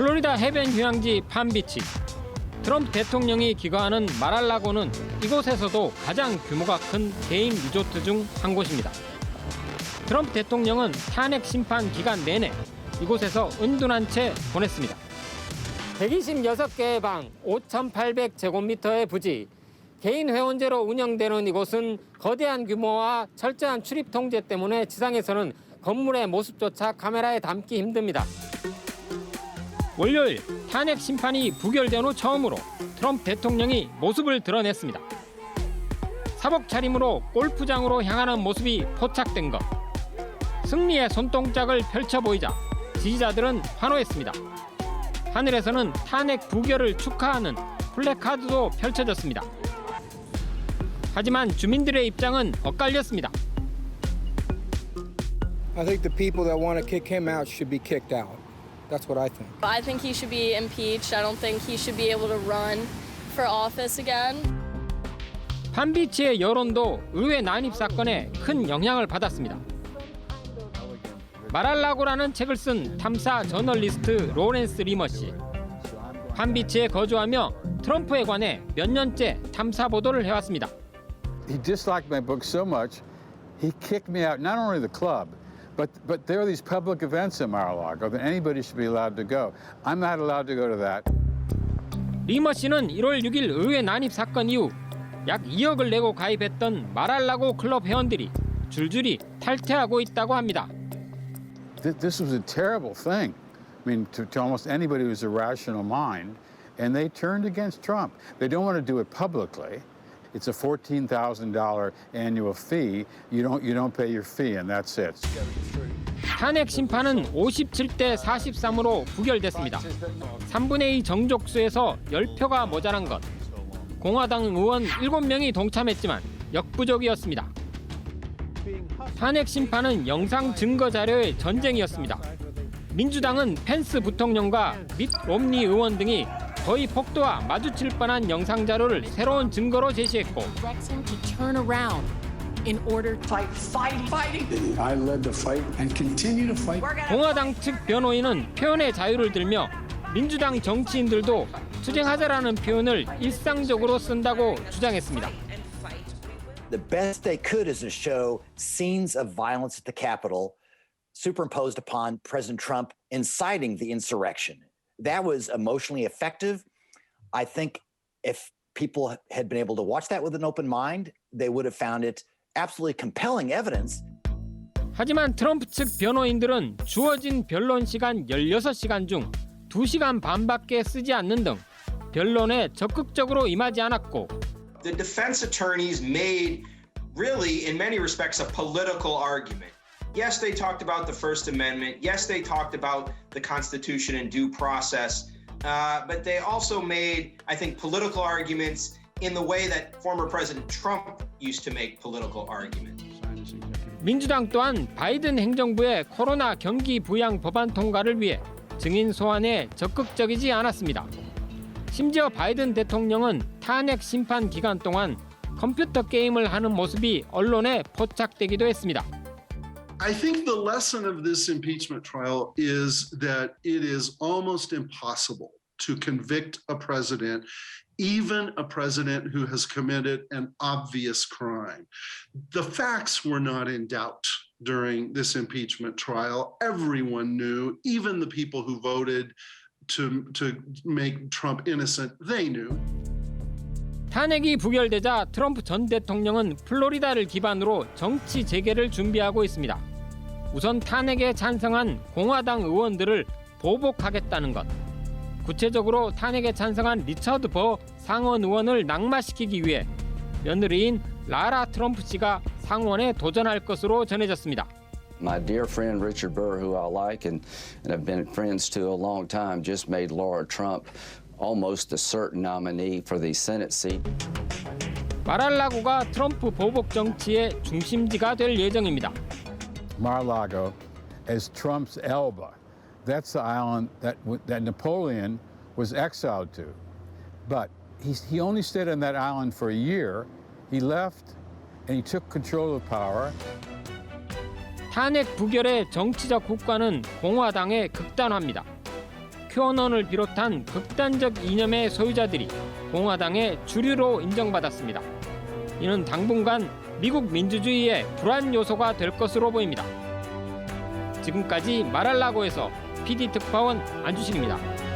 플로리다 해변 휴양지 팜비치. 트럼프 대통령이 귀가하는 마랄라고는 이곳에서도 가장 규모가 큰 개인 리조트 중 한 곳입니다. 트럼프 대통령은 탄핵 심판 기간 내내 이곳에서 은둔한 채 보냈습니다. 126개의 방, 5,800제곱미터의 부지, 개인 회원제로 운영되는 이곳은 거대한 규모와 철저한 출입 통제 때문에 지상에서는 건물의 모습조차 카메라에 담기 힘듭니다. 월요일 탄핵 심판이 부결된 후 처음으로 트럼프 대통령이 모습을 드러냈습니다. 사복 차림으로 골프장으로 향하는 모습이 포착된 것. 승리의 손동작을 펼쳐 보이자 지지자들은 환호했습니다. 하늘에서는 탄핵 부결을 축하하는 플래카드도 펼쳐졌습니다. 하지만 주민들의 입장은 엇갈렸습니다. I think the people that want to kick him out should be kicked out. That's what I think. I think he should be impeached. I don't think he should be able to run for office again. 팜비치의 여론도 의회 난입 사건에 큰 영향을 받았습니다. 마랄라고라는 책을 쓴 탐사 저널리스트 로렌스 리머 씨. 팜비치에 거주하며 트럼프에 관해 몇 년째 탐사 보도를 해왔습니다. He disliked my book so much, he kicked me out, not only the club, but there are these public events in Mar-a-Lago that anybody should be allowed to go. I'm not allowed to go to that. 리머 씨는 1월 6일 의회 난입 사건 이후 약 2억을 내고 가입했던 마랄라고 클럽 회원들이 줄줄이 탈퇴하고 있다고 합니다. This was a terrible thing. I mean, to almost anybody who's a rational mind, and they turned against Trump. They don't want to do it publicly. It's a $14,000 annual fee. You don't pay your fee, and that's it. 탄핵 심판은 57대 43으로 부결됐습니다. 3분의 2 정족수에서 10표가 모자란 것. 공화당 의원 7명이 동참했지만 역부족이었습니다. 탄핵 심판은 영상 증거 자료의 전쟁이었습니다. 민주당은 펜스 부통령과 밋 롬니 의원 등이 거의 폭도와 마주칠 뻔한 영상 자료를 새로운 증거로 제시했고 공화당 측 변호인은 표현의 자유를 들며 민주당 정치인들도 투쟁하자라는 표현을 일상적으로 쓴다고 주장했습니다. The best they could is to show scenes of violence at the Capitol superimposed upon President Trump inciting the insurrection. That was emotionally effective. I think if people had been able to watch that with an open mind, they would have found it absolutely compelling evidence. 하지만 트럼프 측 변호인들은 주어진 변론 시간 16시간 중 2시간 반밖에 쓰지 않는 등 변론에 적극적으로 임하지 않았고 The defense attorneys made really in many respects a political argument. Yes, they talked about the First Amendment. Yes, they talked about the Constitution and due process. But they also made, I think, political arguments in the way that former President Trump used to make political arguments. 민주당 또한 바이든 행정부의 코로나 경기 부양 법안 통과를 위해 증인 소환에 적극적이지 않았습니다. 심지어 바이든 대통령은 탄핵 심판 기간 동안 컴퓨터 게임을 하는 모습이 언론에 포착되기도 했습니다. I think the lesson of this impeachment trial is that it is almost impossible to convict a president, even a president who has committed an obvious crime. The facts were not in doubt during this impeachment trial. Everyone knew, even the people who voted to make Trump innocent, they knew. 탄핵이 부결되자 트럼프 전 대통령은 플로리다를 기반으로 정치 재개를 준비하고 있습니다. 우선 탄핵에 찬성한 공화당 의원들을 보복하겠다는 것. 구체적으로 탄핵에 찬성한 리처드 버 상원 의원을 낙마시키기 위해 며느리인 라라 트럼프 씨가 상원에 도전할 것으로 전해졌습니다. My dear friend Richard Burr, who I like and have been friends to a long time, just made Laura Trump almost a certain nominee for the Senate seat. 마랄라고가 트럼프 보복 정치의 중심지가 될 예정입니다. Mar-a-Lago as Trump's Elba. That's the island that Napoleon was exiled to. But he only stayed on that island for a year. He left and he took control of power. 탄핵 부결의 정치적 국가는 공화당의 극단화입니다. 큐어넌을 비롯한 극단적 이념의 소유자들이 공화당의 주류로 인정받았습니다. 이는 당분간 미국 민주주의의 불안 요소가 될 것으로 보입니다. 지금까지 마랄라고에서 PD 특파원 안주신입니다.